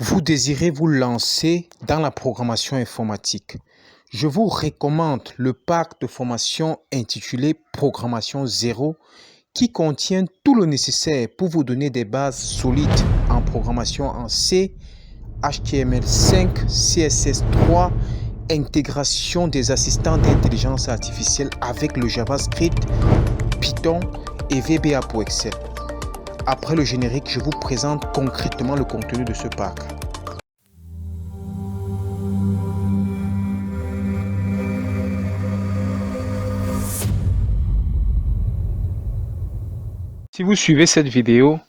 Vous désirez vous lancer dans la programmation informatique. Je vous recommande le pack de formation intitulé Programmation 0 qui contient tout le nécessaire pour vous donner des bases solides en programmation en C, HTML5, CSS3, intégration des assistants d'intelligence artificielle avec le JavaScript, Python et VBA pour Excel. Après le générique, je vous présente concrètement le contenu de ce pack. Si vous suivez cette vidéo,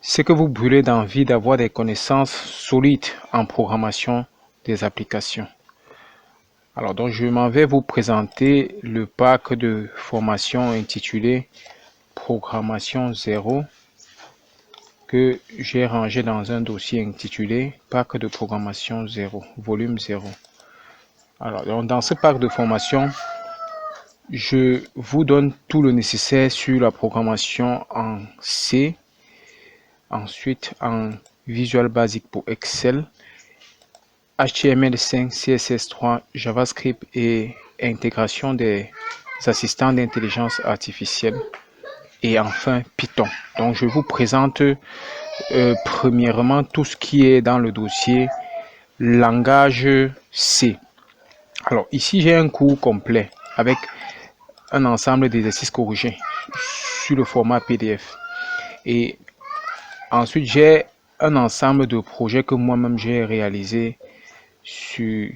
c'est que vous brûlez d'envie d'avoir des connaissances solides en programmation des applications. Alors donc je m'en vais vous présenter le pack de formation intitulé Programmation 0 que j'ai rangé dans un dossier intitulé Pack de programmation 0, volume 0. Alors donc, dans ce pack de formation, je vous donne tout le nécessaire sur la programmation en C, ensuite en Visual Basic pour Excel, HTML5, CSS3, JavaScript et intégration des assistants d'intelligence artificielle et enfin Python. Donc je vous présente premièrement tout ce qui est dans le dossier langage C. Alors ici j'ai un cours complet avec un ensemble d'exercices corrigés sur le format PDF et ensuite j'ai un ensemble de projets que moi-même j'ai réalisé sur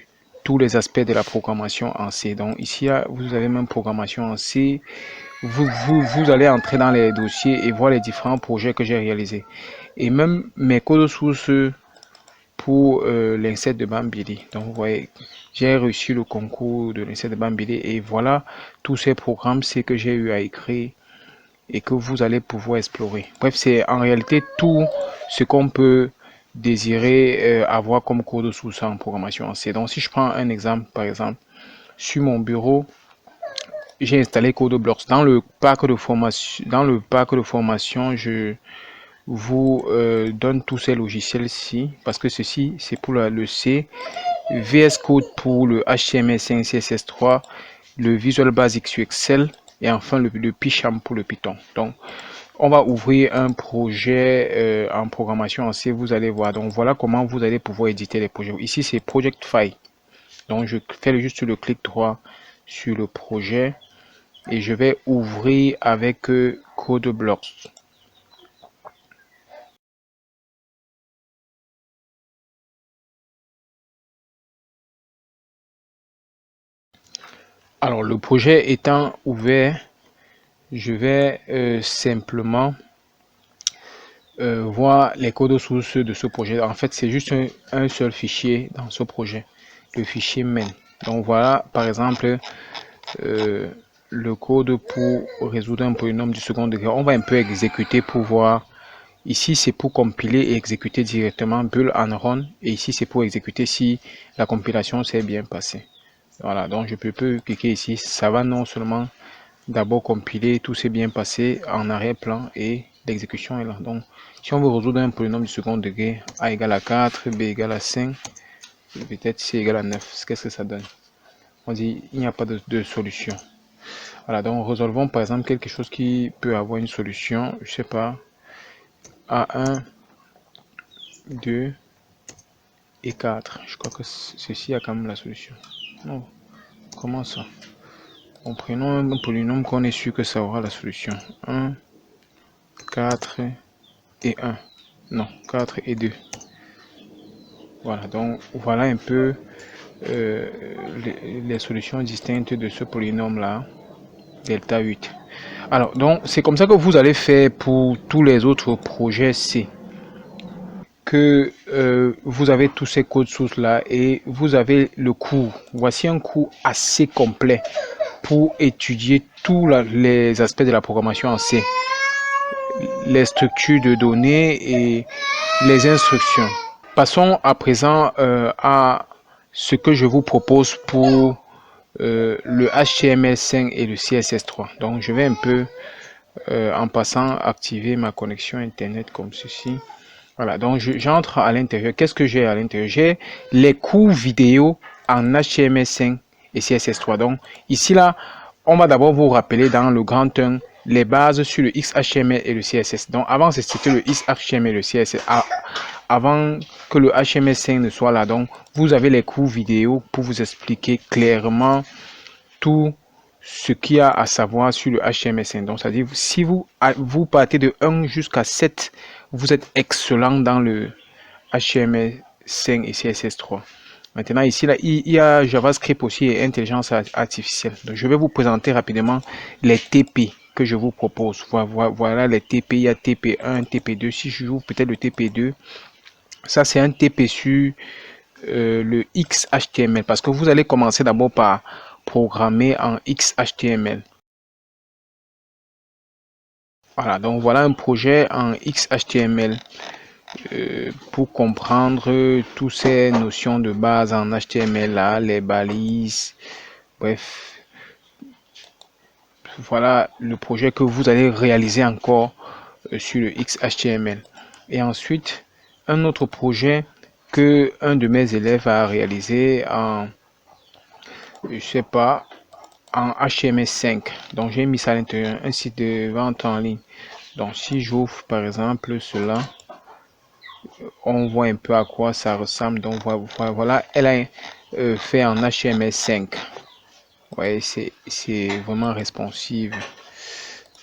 tous les aspects de la programmation en C. Donc ici vous avez même programmation en C. Vous allez entrer dans les dossiers et voir les différents projets que j'ai réalisés et même mes codes sources pour l'INSET de Bambili. Donc vous voyez, j'ai reçu le concours de l'INSET de Bambili et voilà tous ces programmes, c'est que j'ai eu à écrire et que vous allez pouvoir explorer. Bref, c'est en réalité tout ce qu'on peut désirer avoir comme code source en programmation en C. Donc si je prends un exemple, par exemple, sur mon bureau, j'ai installé CodeBlocks. Dans le pack de formation, je vous donne tous ces logiciels-ci parce que ceci c'est pour le C, VS Code pour le HTML5, CSS3, le Visual Basic sur Excel et enfin le PyCharm pour le Python. Donc on va ouvrir un projet en programmation en C, vous allez voir. Donc voilà comment vous allez pouvoir éditer les projets. Ici c'est Project File. Donc je fais juste le clic droit sur le projet et je vais ouvrir avec CodeBlocks. Alors le projet étant ouvert, je vais simplement voir les codes sources de ce projet. En fait, c'est juste un seul fichier dans ce projet, le fichier main. Donc voilà, par exemple, le code pour résoudre un polynôme du second degré. On va un peu exécuter pour voir. Ici, c'est pour compiler et exécuter directement bull and run. Et ici, c'est pour exécuter si la compilation s'est bien passée. Voilà, donc je peux cliquer ici. Ça va non seulement d'abord compiler, tout s'est bien passé en arrière-plan et l'exécution est là. Donc, si on veut résoudre un polynôme du second degré, a égale à 4, b égale à 5, peut-être c égale à 9, qu'est-ce que ça donne? On dit il n'y a pas de solution. Voilà, donc résolvons par exemple quelque chose qui peut avoir une solution, je sais pas, A1, 2 et 4. Je crois que ceci a quand même la solution. Non, comment ça? Bon, prenons un polynôme qu'on est sûr que ça aura la solution. 1, 4 et 1. Non, 4 et 2. Voilà, donc voilà un peu les solutions distinctes de ce polynôme là, delta 8. Alors, donc c'est comme ça que vous allez faire pour tous les autres projets C. Que vous avez tous ces codes sources là et vous avez le cours. Voici un cours assez complet pour étudier tous les aspects de la programmation en C, les structures de données et les instructions. Passons à présent à ce que je vous propose pour le HTML5 et le CSS3. Donc je vais un peu en passant activer ma connexion internet comme ceci. Voilà, donc j'entre à l'intérieur. Qu'est-ce que j'ai à l'intérieur? J'ai les cours vidéo en HTML5 et CSS3. Donc ici, là, on va d'abord vous rappeler dans le grand 1 les bases sur le XHTML et le CSS. Donc avant, c'était le XHTML et le CSS. Avant que le HTML5 ne soit là, donc vous avez les cours vidéo pour vous expliquer clairement tout ce qu'il y a à savoir sur le HTML5. Donc, c'est-à-dire, si vous partez de 1 jusqu'à 7, vous êtes excellent dans le HTML5 et CSS3. Maintenant, ici, là, il y a JavaScript aussi et intelligence artificielle. Donc, je vais vous présenter rapidement les TP que je vous propose. Voilà les TP. Il y a TP1, TP2. Si je joue peut-être le TP2, ça, c'est un TP sur le XHTML parce que vous allez commencer d'abord par programmer en XHTML. Voilà, donc voilà un projet en XHTML pour comprendre toutes ces notions de base en HTML là, les balises, bref, voilà le projet que vous allez réaliser encore sur le XHTML. Et ensuite, un autre projet que un de mes élèves a réalisé en, je sais pas, en HTML5. Donc j'ai mis ça à l'intérieur, un site de vente en ligne. Donc si j'ouvre par exemple cela, on voit un peu à quoi ça ressemble. Donc voilà, elle a fait en HTML5. Ouais, c'est vraiment responsive.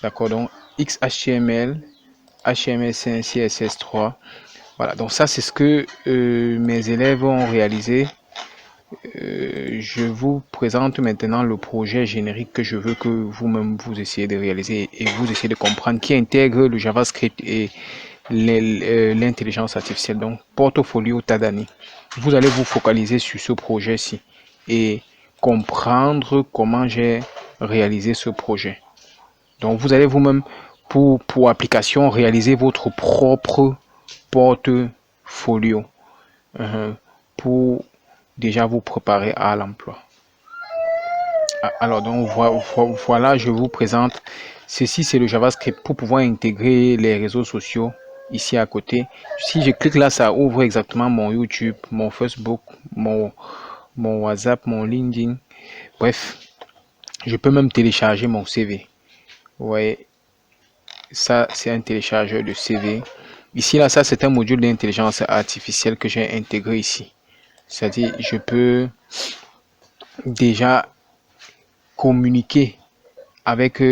D'accord, donc XHTML, HTML5, CSS3. Voilà, donc ça c'est ce que mes élèves ont réalisé. Je vous présente maintenant le projet générique que je veux que vous-même vous essayez de réaliser et vous essayez de comprendre, qui intègre le JavaScript et l'intelligence artificielle. Donc, Portfolio Tadani. Vous allez vous focaliser sur ce projet-ci et comprendre comment j'ai réalisé ce projet. Donc, vous allez vous-même, pour application, réaliser votre propre portfolio pour déjà vous préparer à l'emploi. Alors, donc voilà, je vous présente. Ceci, c'est le JavaScript pour pouvoir intégrer les réseaux sociaux ici à côté. Si je clique là, ça ouvre exactement mon YouTube, mon Facebook, mon WhatsApp, mon LinkedIn. Bref, je peux même télécharger mon CV. Vous voyez, ça, c'est un téléchargeur de CV. Ici, là, ça, c'est un module d'intelligence artificielle que j'ai intégré ici. C'est-à-dire, je peux déjà communiquer avec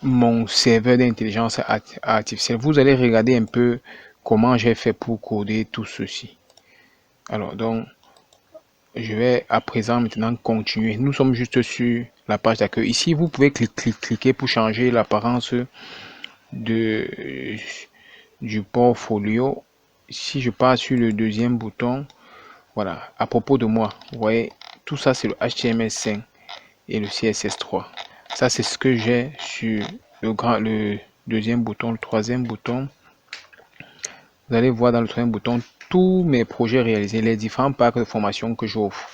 mon serveur d'intelligence artificielle. Vous allez regarder un peu comment j'ai fait pour coder tout ceci. Alors, donc, je vais à présent maintenant continuer. Nous sommes juste sur la page d'accueil. Ici, vous pouvez cliquer pour changer l'apparence de du portfolio. Si je pars sur le deuxième bouton, voilà, à propos de moi, vous voyez, tout ça c'est le HTML5 et le CSS3. Ça c'est ce que j'ai sur le deuxième bouton. Le troisième bouton, vous allez voir dans le troisième bouton tous mes projets réalisés, les différents packs de formation que j'offre.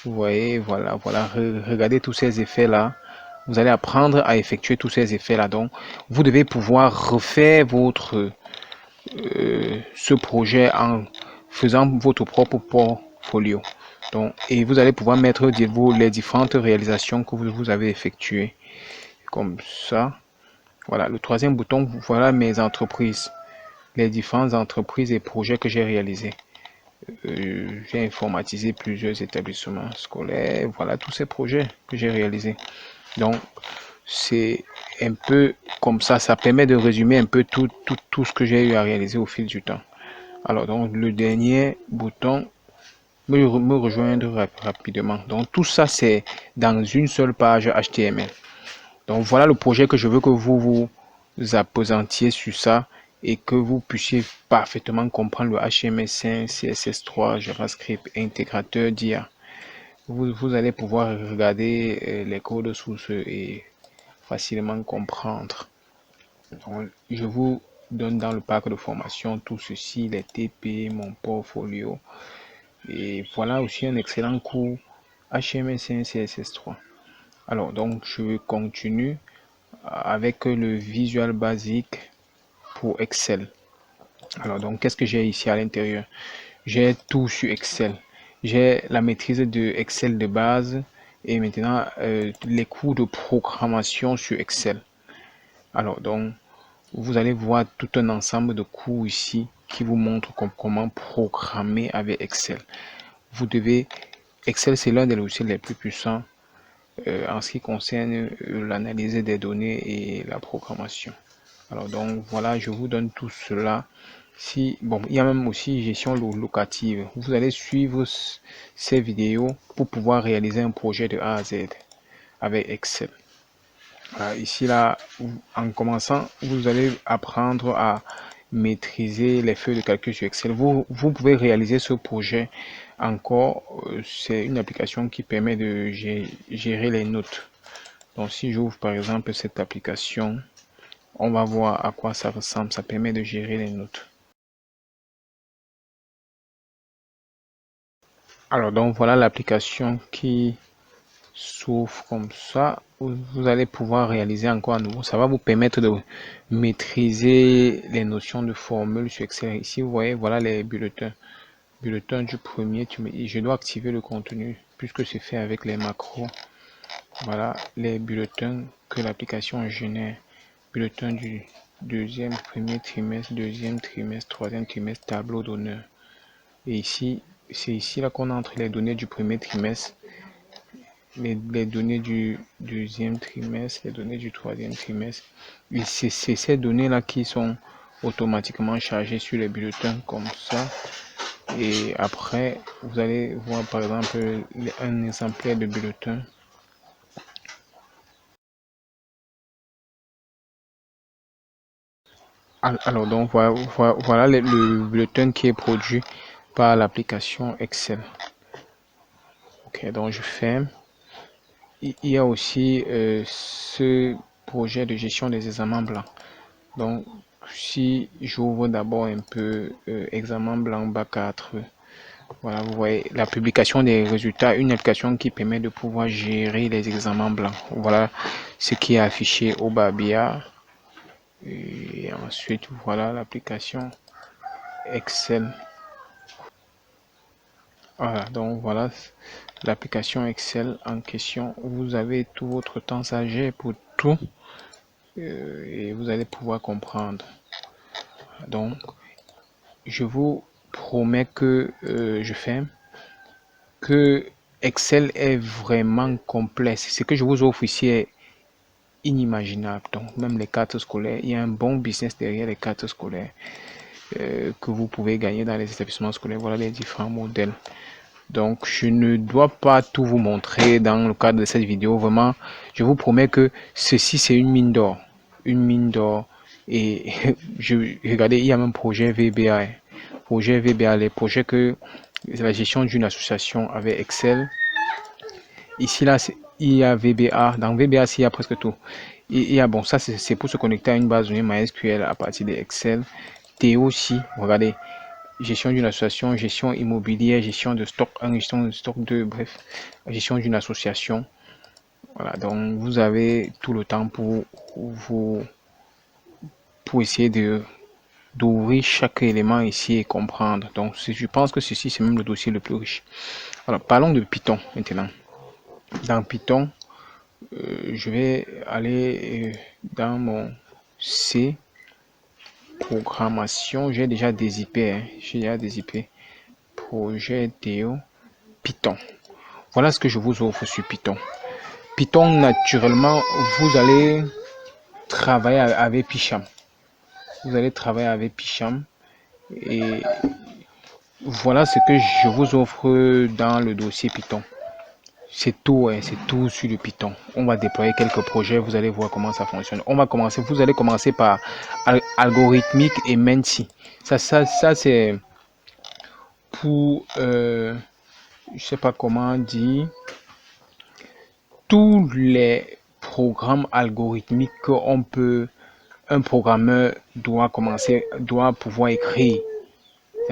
Vous voyez, voilà, regardez tous ces effets là. Vous allez apprendre à effectuer tous ces effets là. Donc vous devez pouvoir refaire votre ce projet en faisant votre propre portfolio. Donc, et vous allez pouvoir mettre les différentes réalisations que vous avez effectuées. Comme ça. Voilà, le troisième bouton, voilà mes entreprises. Les différentes entreprises et projets que j'ai réalisés. J'ai informatisé plusieurs établissements scolaires. Voilà tous ces projets que j'ai réalisés. Donc, c'est un peu comme ça permet de résumer un peu tout ce que j'ai eu à réaliser au fil du temps. Alors, donc, le dernier bouton, me rejoindre rapidement. Donc, tout ça, c'est dans une seule page HTML. Donc, voilà le projet que je veux que vous appesantiez sur ça et que vous puissiez parfaitement comprendre le HTML5, CSS3, JavaScript, intégrateur d'IA. Vous allez pouvoir regarder les codes sources et facilement comprendre. Donc, je vous donne dans le pack de formation tout ceci, les TP, mon portfolio. Et voilà aussi un excellent cours HTML5, CSS3. Alors, donc, je continue avec le Visual Basic. pour Excel. Alors, donc, qu'est-ce que j'ai ici à l'intérieur? J'ai tout sur Excel. J'ai la maîtrise de Excel de base et maintenant les cours de programmation sur Excel. Alors, donc, vous allez voir tout un ensemble de cours ici qui vous montre comment programmer avec Excel. Vous devez, Excel, c'est l'un des logiciels les plus puissants en ce qui concerne l'analyse des données et la programmation. Alors donc voilà, je vous donne tout cela. Si bon, il y a même aussi gestion locative. Vous allez suivre ces vidéos pour pouvoir réaliser un projet de A à Z avec Excel. Voilà, ici là, en commençant, vous allez apprendre à maîtriser les feuilles de calcul sur Excel. Vous pouvez réaliser ce projet encore. C'est une application qui permet de gérer les notes. Donc si j'ouvre par exemple cette application, on va voir à quoi ça ressemble. Ça permet de gérer les notes. Alors donc voilà l'application qui s'ouvre comme ça. Vous allez pouvoir réaliser encore à nouveau. Ça va vous permettre de maîtriser les notions de formule sur Excel. Ici vous voyez, voilà les bulletins. Bulletin du premier, je dois activer le contenu puisque c'est fait avec les macros. Voilà les bulletins que l'application génère. Bulletin du deuxième, premier trimestre, deuxième trimestre, troisième trimestre, tableau d'honneur. Et ici, c'est ici là qu'on entre les données du premier trimestre, les données du deuxième trimestre, les données du troisième trimestre. Et c'est ces données là qui sont automatiquement chargées sur les bulletins comme ça. Et après, vous allez voir par exemple un exemplaire de bulletin. Alors donc voilà le bulletin qui est produit par l'application Excel. Ok, donc je ferme. Il y a aussi ce projet de gestion des examens blancs. Donc si j'ouvre d'abord un peu examen blanc bac 4, voilà, vous voyez la publication des résultats, une application qui permet de pouvoir gérer les examens blancs. Voilà ce qui est affiché au bas. Et ensuite, voilà l'application Excel. Voilà, donc voilà l'application Excel en question. Vous avez tout votre temps âgé pour tout et vous allez pouvoir comprendre. Donc, je vous promets que je fais que Excel est vraiment complet. Ce que je vous offre ici est inimaginable. Donc, même les cartes scolaires, il y a un bon business derrière les cartes scolaires que vous pouvez gagner dans les établissements scolaires. Voilà les différents modèles. Donc, je ne dois pas tout vous montrer dans le cadre de cette vidéo. Vraiment, je vous promets que ceci, c'est une mine d'or. Une mine d'or. Et regardez, il y a même projet VBA. Projet VBA, les projets que la gestion d'une association avec Excel. Ici, là, il y a VBA. Dans VBA, il y a presque tout. Il y a, bon, ça, c'est pour se connecter à une base de données MySQL à partir de Excel. Théo aussi, regardez. Gestion d'une association, gestion immobilière, gestion de stock 1, gestion de stock 2, bref, gestion d'une association. Voilà, donc vous avez tout le temps pour essayer d'ouvrir chaque élément ici et comprendre. Donc je pense que ceci c'est même le dossier le plus riche. Alors parlons de Python maintenant. Dans Python, je vais aller dans mon C programmation. J'ai déjà des IP, j'ai déjà des IP. Projet Théo Python. Voilà ce que je vous offre sur Python. Python, naturellement, vous allez travailler avec Picham. Vous allez travailler avec Picham. Et voilà ce que je vous offre dans le dossier Python. C'est tout, hein, c'est tout sur le Python. On va déployer quelques projets, vous allez voir comment ça fonctionne. On va commencer, vous allez commencer par algorithmique et Menti. Ça c'est pour, je sais pas comment dire, tous les programmes algorithmiques un programmeur doit pouvoir écrire.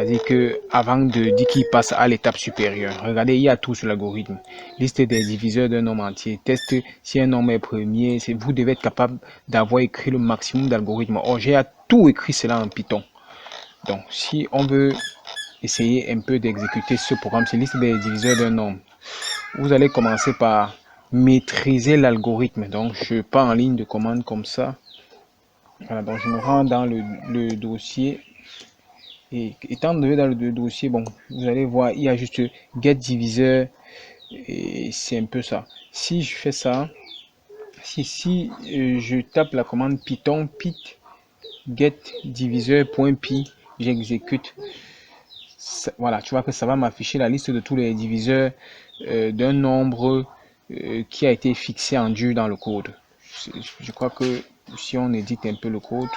c'est-à-dire que avant de dire qu'il passe à l'étape supérieure, regardez, il y a tout sur l'algorithme. Liste des diviseurs d'un nombre entier. Test si un nombre est premier. Vous devez être capable d'avoir écrit le maximum d'algorithmes. Or, j'ai tout écrit cela en Python. Donc, si on veut essayer un peu d'exécuter ce programme, c'est liste des diviseurs d'un nombre. Vous allez commencer par maîtriser l'algorithme. Donc, je pars en ligne de commande comme ça. Voilà, donc je me rends dans le dossier. Et étant donné dans le dossier, bon, vous allez voir, il y a juste get diviseur et c'est un peu ça. Si je fais ça, si je tape la commande python pit get diviseur.py, j'exécute. Voilà, tu vois que ça va m'afficher la liste de tous les diviseurs d'un nombre qui a été fixé en dur dans le code. Je crois que si on édite un peu le code,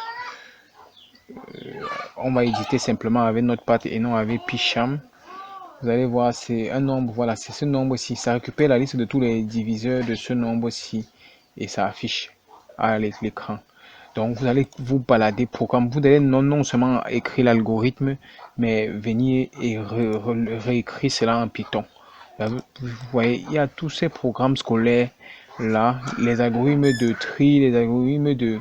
on va éditer simplement avec Notepad et non avec PyCharm. Vous allez voir, c'est un nombre, voilà, c'est ce nombre-ci. Ça récupère la liste de tous les diviseurs de ce nombre-ci et ça affiche à l'écran. Donc, vous allez vous balader programme. Vous allez non seulement écrire l'algorithme, mais venir et réécrire cela en Python. Vous voyez, il y a tous ces programmes scolaires là, les algorithmes de tri, les algorithmes de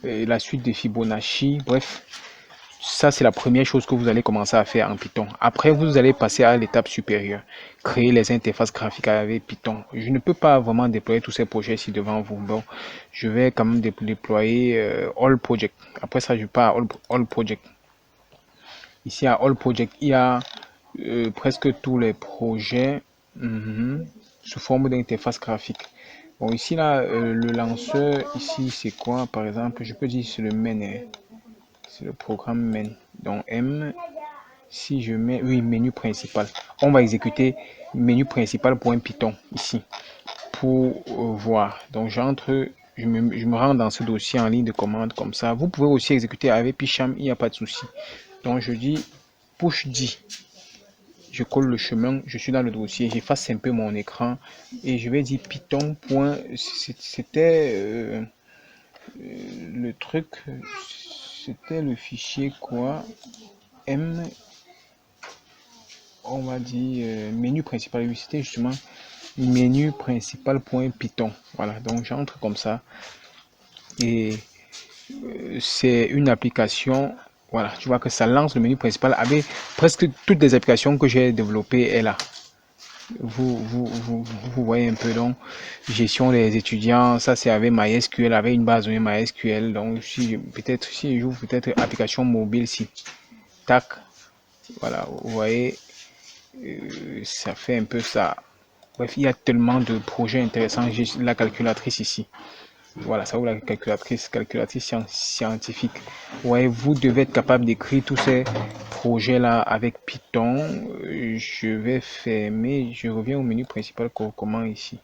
la suite de Fibonacci, bref. Ça, c'est la première chose que vous allez commencer à faire en Python. Après, vous allez passer à l'étape supérieure. Créer les interfaces graphiques avec Python. Je ne peux pas vraiment déployer tous ces projets ici devant vous. Bon, je vais quand même déployer All Project. Après ça, je pars à All Project. Ici, à All Project, il y a presque tous les projets sous forme d'interface graphique. Bon, ici, là, le lanceur, ici, c'est quoi? Par exemple, je peux dire c'est le main. C'est le programme main. Donc M, si je mets, oui, menu principal. On va exécuter menu principal pour un Python ici pour voir. Donc j'entre, je me rends dans ce dossier en ligne de commande comme ça. Vous pouvez aussi exécuter avec PyCharm, il n'y a pas de souci. Donc je dis push D. Je colle le chemin, je suis dans le dossier, j'efface un peu mon écran et je vais dire Python. C'était le truc, c'était le fichier quoi, M, on va dire menu principal. Oui, c'était justement menu principal.python. Voilà, donc j'entre comme ça et c'est une application. Voilà, tu vois que ça lance le menu principal avec presque toutes les applications que j'ai développées est là. Vous voyez un peu, donc gestion des étudiants, ça c'est avec MySQL, avec une base de données MySQL. Donc si peut-être si je joue peut-être application mobile, si tac, voilà, vous voyez, ça fait un peu ça. Bref, il y a tellement de projets intéressants. J'ai la calculatrice ici. Voilà, ça vous la calculatrice scientifique. Ouais, vous devez être capable d'écrire tous ces projets-là avec Python. Je vais fermer. Je reviens au menu principal. Comment ici?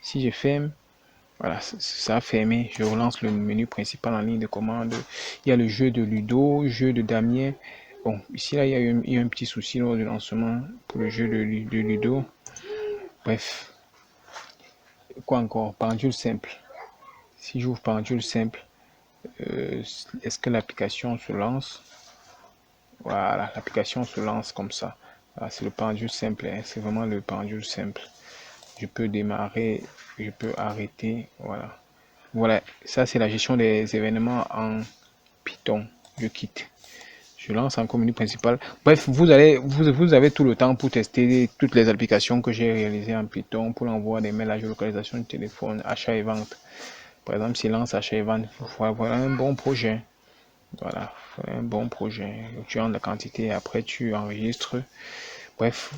Si je ferme, voilà, ça a fermé. Je relance le menu principal en ligne de commande. Il y a le jeu de Ludo, jeu de Damien. Bon, ici, là, il y a un petit souci lors du lancement pour le jeu de Ludo. Bref, quoi encore? Pendule simple. Si j'ouvre pendule simple, est-ce que l'application se lance? Voilà, l'application se lance comme ça. C'est le pendule simple, hein, c'est vraiment le pendule simple. Je peux démarrer, je peux arrêter, voilà. Voilà, ça c'est la gestion des événements en Python. Je quitte. Je lance en menu principal. Bref, vous avez tout le temps pour tester toutes les applications que j'ai réalisées en Python pour l'envoi des mails, la géolocalisation du téléphone, achat et vente. Par exemple, silence, achat et vente. Voilà un bon projet. Voilà, un bon projet. Tu as la quantité, après tu enregistres. Bref,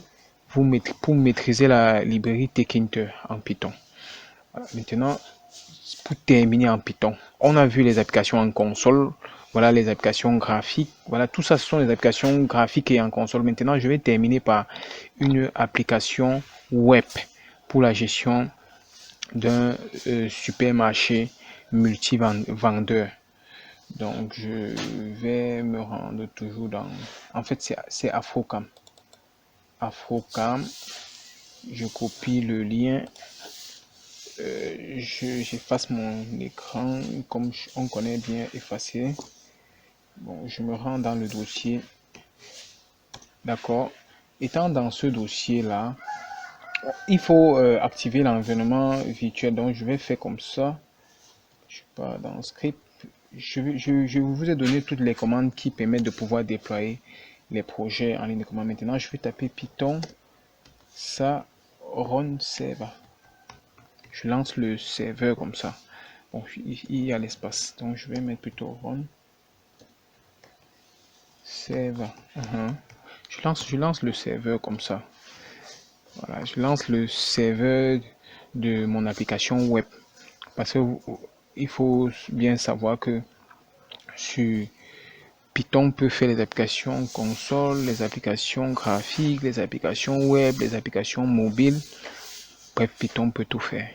pour maîtriser la librairie Tkinter en Python. Voilà. Maintenant, pour terminer en Python, on a vu les applications en console. Voilà les applications graphiques. Voilà, tout ça, ce sont les applications graphiques et en console. Maintenant, je vais terminer par une application web pour la gestion d'un supermarché multi-vendeur. Donc, je vais me rendre toujours dans... En fait, c'est Afrocam. Afrocam. Je copie le lien. J'efface mon écran comme on connaît bien effacer. Bon, je me rends dans le dossier. D'accord. Étant dans ce dossier-là, il faut activer l'environnement virtuel. Donc, je vais faire comme ça. Je suis pas dans le script. Je vous ai donné toutes les commandes qui permettent de pouvoir déployer les projets en ligne de commande. Maintenant, je vais taper Python. Ça, run server. Je lance le serveur comme ça. Bon, il y a l'espace. Donc, je vais mettre plutôt run server. Je lance le serveur comme ça. Voilà, je lance le serveur de mon application web. Parce que il faut bien savoir que sur Python peut faire les applications console, les applications graphiques, les applications web, les applications mobiles. Bref, Python peut tout faire.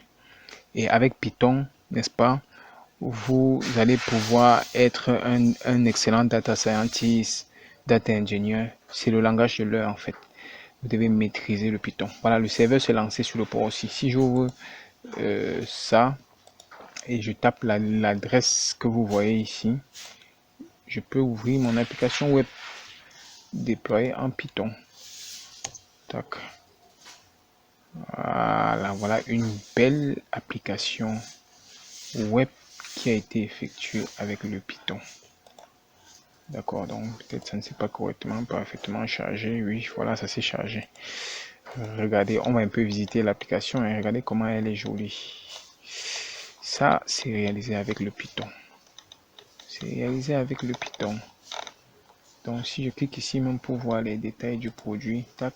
Et avec Python, n'est-ce pas, vous allez pouvoir être un excellent data scientist, data engineer. C'est le langage de l'heure en fait. Vous devez maîtriser le Python. Voilà, le serveur s'est lancé sur le port aussi. Si j'ouvre ça et je tape l'adresse que vous voyez ici, je peux ouvrir mon application web déployée en Python. Tac. Voilà, voilà une belle application web qui a été effectuée avec le Python. D'accord, donc peut-être ça ne s'est pas correctement, parfaitement chargé. Oui, voilà, ça s'est chargé. Regardez, on va un peu visiter l'application et regardez comment elle est jolie. Ça, c'est réalisé avec le Python. C'est réalisé avec le Python. Donc, si je clique ici même pour voir les détails du produit, tac,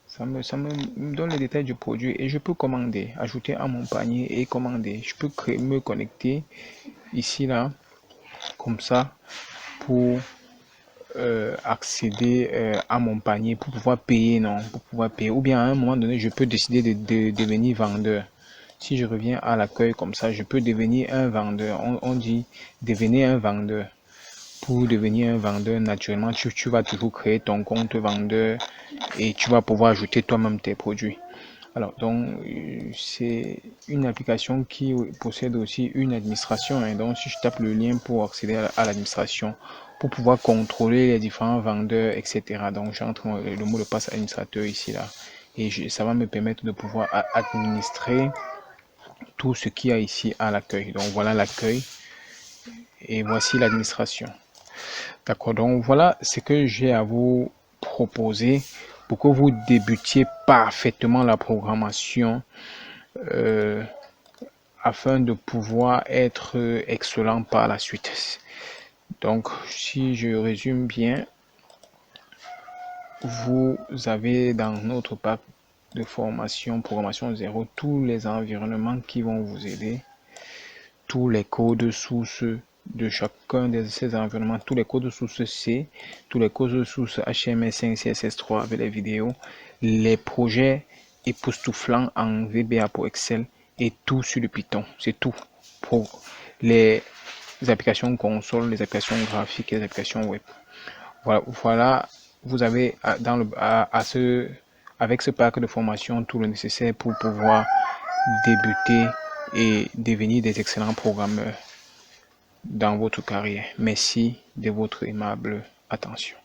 ça me donne les détails du produit et je peux commander, ajouter à mon panier et commander. Je peux me connecter ici, là, comme ça, pour accéder à mon panier, pour pouvoir payer, non, pour pouvoir payer. Ou bien à un moment donné, je peux décider de devenir vendeur. Si je reviens à l'accueil comme ça, je peux devenir un vendeur. On dit devenir un vendeur. Pour devenir un vendeur, naturellement, tu vas toujours créer ton compte vendeur et tu vas pouvoir ajouter toi-même tes produits. Alors, donc, c'est une application qui possède aussi une administration. Hein. Donc, si je tape le lien pour accéder à l'administration, pour pouvoir contrôler les différents vendeurs, etc. Donc, j'entre le mot de passe administrateur ici, là. Et ça va me permettre de pouvoir administrer tout ce qu'il y a ici à l'accueil. Donc, voilà l'accueil. Et voici l'administration. D'accord, donc voilà ce que j'ai à vous proposer pour que vous débutiez parfaitement la programmation afin de pouvoir être excellent par la suite. Donc, si je résume bien, vous avez dans notre pack de formation programmation 0 tous les environnements qui vont vous aider, tous les codes sources de chacun de ces environnements, tous les codes sources C, tous les codes sources HTML5, CSS3 avec les vidéos, les projets époustouflants en VBA pour Excel et tout sur le Python. C'est tout pour les applications console, les applications graphiques et les applications web. Voilà, vous avez avec ce pack de formation tout le nécessaire pour pouvoir débuter et devenir des excellents programmeurs dans votre carrière. Merci de votre aimable attention.